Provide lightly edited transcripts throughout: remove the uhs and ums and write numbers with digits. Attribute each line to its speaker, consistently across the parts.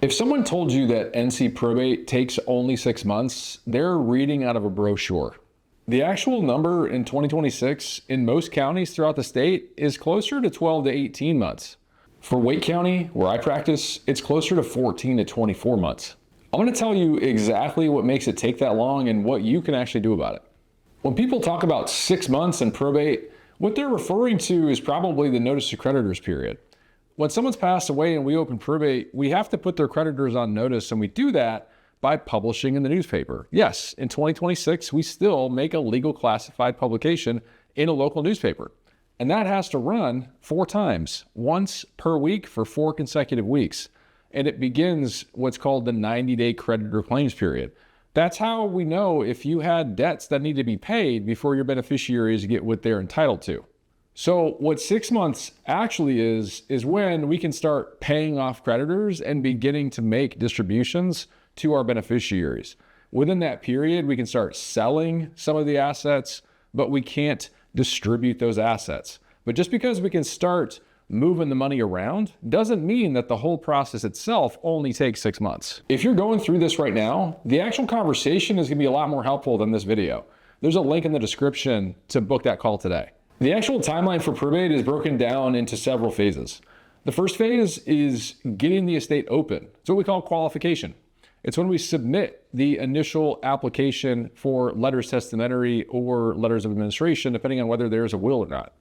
Speaker 1: If someone told you that NC probate takes only 6 months, they're reading out of a brochure. The actual number in 2026 in most counties throughout the state is closer to 12 to 18 months. For Wake County, where I practice, it's closer to 14 to 24 months. I'm going to tell you exactly what makes it take that long and what you can actually do about it. When people talk about 6 months in probate, what they're referring to is probably the notice to creditors period. When someone's passed away and we open probate, we have to put their creditors on notice, and we do that by publishing in the newspaper. Yes, in 2026, we still make a legal classified publication in a local newspaper. And that has to run 4 times, once per week for 4 consecutive weeks. And it begins what's called the 90-day creditor claims period. That's how we know if you had debts that need to be paid before your beneficiaries get what they're entitled to. So what 6 months actually is when we can start paying off creditors and beginning to make distributions to our beneficiaries. Within that period, we can start selling some of the assets, but we can't distribute those assets. But just because we can start moving the money around doesn't mean that the whole process itself only takes 6 months. If you're going through this right now, the actual conversation is going to be a lot more helpful than this video. There's a link in the description to book that call today. The actual timeline for probate is broken down into several phases. The first phase is getting the estate open. It's what we call qualification. It's when we submit the initial application for letters testamentary or letters of administration, depending on whether there's a will or not.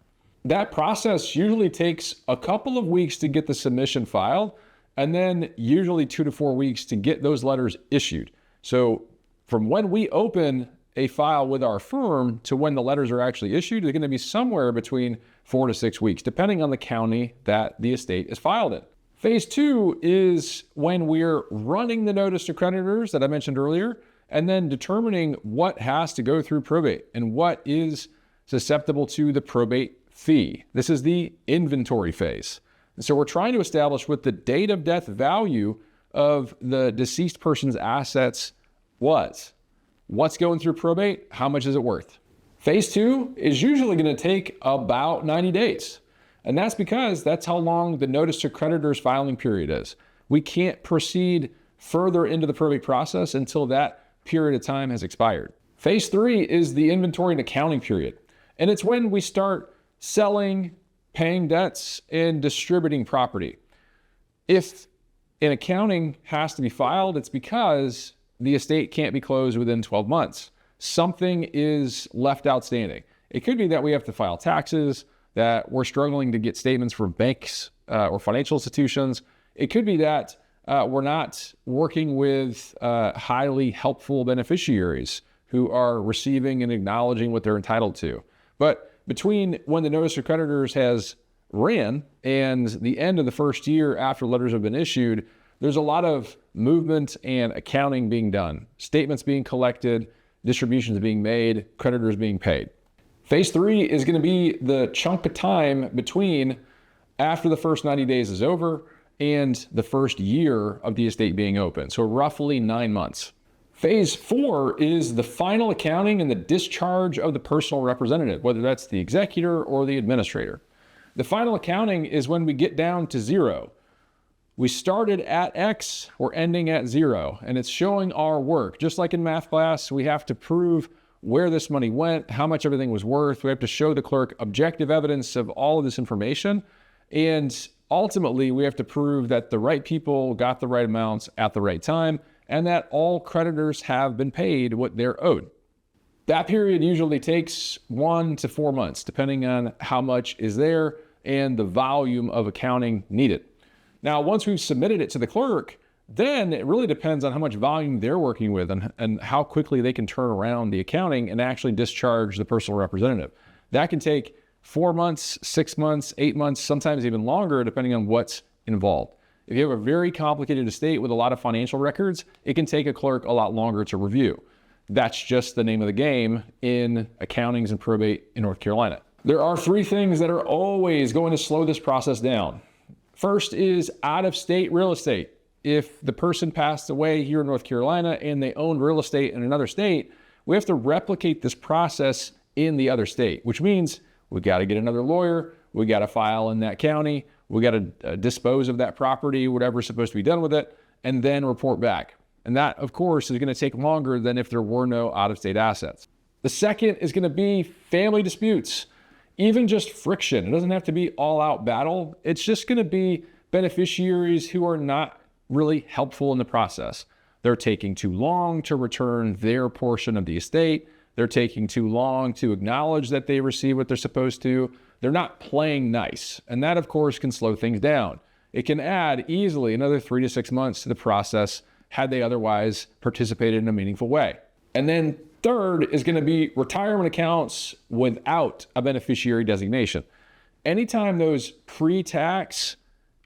Speaker 1: That process usually takes a couple of weeks to get the submission filed, and then usually 2 to 4 weeks to get those letters issued. So from when we open a file with our firm to when the letters are actually issued, they're going to be somewhere between 4 to 6 weeks, depending on the county that the estate is filed in. Phase 2 is when we're running the notice to creditors that I mentioned earlier, and then determining what has to go through probate and what is susceptible to the probate fee. This is the inventory phase. And so we're trying to establish what the date of death value of the deceased person's assets was. What's going through probate? How much is it worth? Phase 2 is usually going to take about 90 days. And that's because that's how long the notice to creditors filing period is. We can't proceed further into the probate process until that period of time has expired. Phase 3 is the inventory and accounting period. And it's when we start selling, paying debts, and distributing property. If an accounting has to be filed, it's because the estate can't be closed within 12 months. Something is left outstanding. It could be that we have to file taxes, that we're struggling to get statements from banks or financial institutions. It could be that we're not working with highly helpful beneficiaries who are receiving and acknowledging what they're entitled to. But between when the notice of creditors has ran and the end of the first year after letters have been issued, there's a lot of movement and accounting being done, statements being collected, distributions being made, creditors being paid. Phase 3 is going to be the chunk of time between after the first 90 days is over and the first year of the estate being open, so roughly 9 months. Phase 4 is the final accounting and the discharge of the personal representative, whether that's the executor or the administrator. The final accounting is when we get down to 0. We started at X, we're ending at 0, and it's showing our work. Just like in math class, we have to prove where this money went, how much everything was worth. We have to show the clerk objective evidence of all of this information. And ultimately, we have to prove that the right people got the right amounts at the right time and that all creditors have been paid what they're owed. That period usually takes 1 to 4 months, depending on how much is there and the volume of accounting needed. Now, once we've submitted it to the clerk, then it really depends on how much volume they're working with and how quickly they can turn around the accounting and actually discharge the personal representative. That can take 4 months, 6 months, 8 months, sometimes even longer, depending on what's involved. If you have a very complicated estate with a lot of financial records, it can take a clerk a lot longer to review. That's just the name of the game in accountings and probate in North Carolina. There are 3 things that are always going to slow this process down. First is out-of-state real estate. If the person passed away here in North Carolina and they owned real estate in another state, we have to replicate this process in the other state, which means we got to get another lawyer, we got to file in that county, we got to dispose of that property, whatever's supposed to be done with it, and then report back. And that, of course, is going to take longer than if there were no out-of-state assets. The second is going to be family disputes, even just friction. It doesn't have to be all-out battle. It's just going to be beneficiaries who are not really helpful in the process. They're taking too long to return their portion of the estate. They're taking too long to acknowledge that they receive what they're supposed to. They're not playing nice. And that, of course, can slow things down. It can add easily another 3 to 6 months to the process had they otherwise participated in a meaningful way. And then third is going to be retirement accounts without a beneficiary designation. Anytime those pre-tax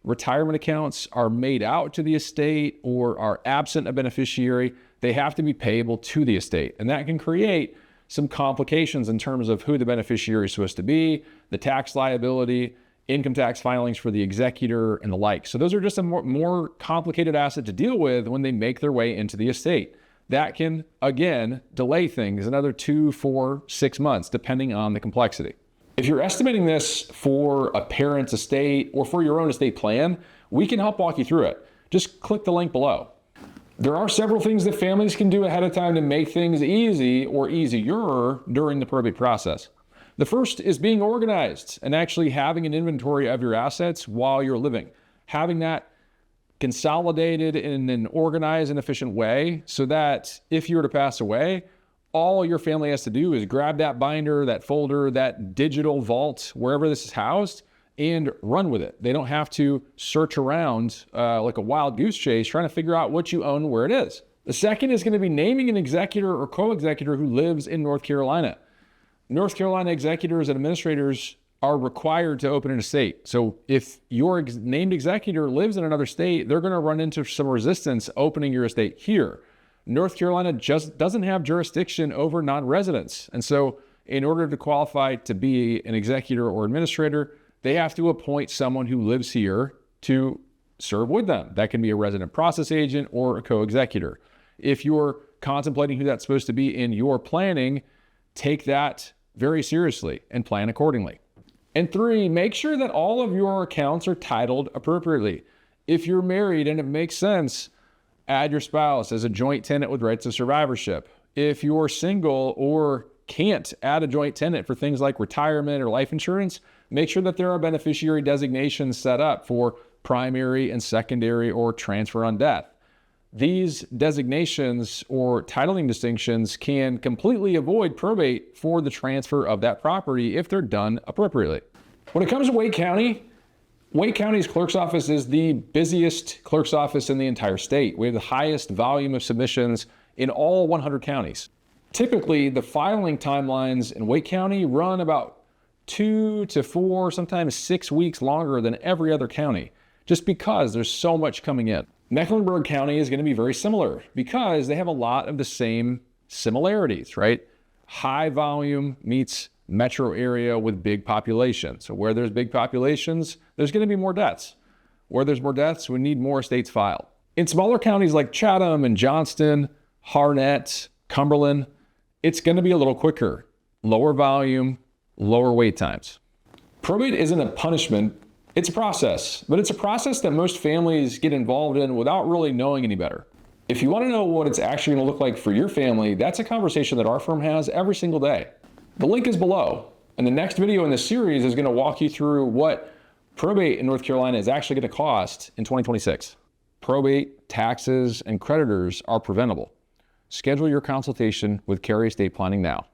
Speaker 1: retirement accounts are made out to the estate or are absent a beneficiary, they have to be payable to the estate. And that can create some complications in terms of who the beneficiary is supposed to be, the tax liability, income tax filings for the executor, and the like. So those are just a more complicated asset to deal with when they make their way into the estate. That can, again, delay things another 2, 4, 6 months, depending on the complexity. If you're estimating this for a parent's estate or for your own estate plan, we can help walk you through it. Just click the link below. There are several things that families can do ahead of time to make things easy or easier during the probate process. The first is being organized and actually having an inventory of your assets while you're living. Having that consolidated in an organized and efficient way so that if you were to pass away, all your family has to do is grab that binder, that folder, that digital vault, wherever this is housed, and run with it. They don't have to search around like a wild goose chase trying to figure out what you own, where it is. The second is going to be naming an executor or co-executor who lives in North Carolina. North Carolina executors and administrators are required to open an estate. So if your named executor lives in another state, they're going to run into some resistance opening your estate here. North Carolina just doesn't have jurisdiction over non-residents. And so in order to qualify to be an executor or administrator, they have to appoint someone who lives here to serve with them. That can be a resident process agent or a co-executor. If you're contemplating who that's supposed to be in your planning, take that very seriously and plan accordingly. And 3, make sure that all of your accounts are titled appropriately. If you're married and it makes sense, add your spouse as a joint tenant with rights of survivorship. If you're single or can't add a joint tenant for things like retirement or life insurance, make sure that there are beneficiary designations set up for primary and secondary or transfer on death. These designations or titling distinctions can completely avoid probate for the transfer of that property if they're done appropriately. When it comes to Wake County's clerk's office is the busiest clerk's office in the entire state. We have the highest volume of submissions in all 100 counties. Typically, the filing timelines in Wake County run about 2 to 4, sometimes 6 weeks longer than every other county, just because there's so much coming in. Mecklenburg County is going to be very similar because they have a lot of the same similarities, right? High volume meets metro area with big population. So where there's big populations, there's going to be more deaths. Where there's more deaths, we need more estates filed. In smaller counties like Chatham and Johnston, Harnett, Cumberland, it's going to be a little quicker, lower volume, lower wait times. Probate isn't a punishment. It's a process, but it's a process that most families get involved in without really knowing any better. If you want to know what it's actually going to look like for your family, that's a conversation that our firm has every single day. The link is below, and the next video in this series is going to walk you through what probate in North Carolina is actually going to cost in 2026. Probate, taxes, and creditors are preventable. Schedule your consultation with Cary Estate Planning now.